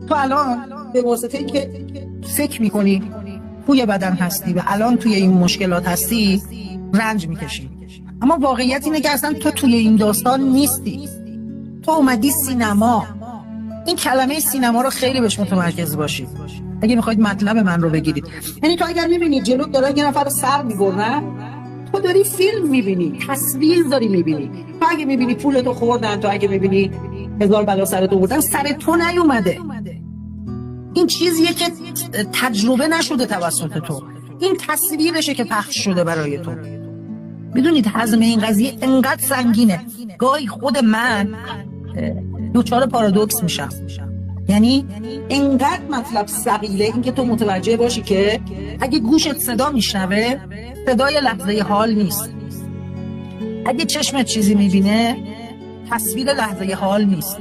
تو الان به واسطه این که فکر میکنی توی بدن هستی و الان توی این مشکلات هستی رنج میکشی، اما واقعیت اینه که اصلا تو توی این داستان نیستی. تو اومدی سینما. این کلمه سینما رو خیلی بهش متمرکز باشید اگه میخواید مطلب من رو بگیرید. یعنی تو اگر میبینی جلو داره یه نفر رو سر میبرن، تو داری فیلم میبینی، تصویر داری میبینی. تو اگه میبینی پولتو خوردن، تو اگه میبینی هزار بلا سرت آوردن، سر تو نیومده. این چیزیه که تجربه نشده توسط تو، این تصویرشه که پخش شده برای تو. میدونید هضم این قضیه انقدر سنگینه، گاهی خود من دوچار پارادوکس میشم. یعنی انقدر مطلب ثقیله این که تو متوجه باشی که اگه گوشت صدا میشنوه، صدای لحظه حال نیست. اگه چشمت چیزی میبینه، تصویر لحظه حال نیست.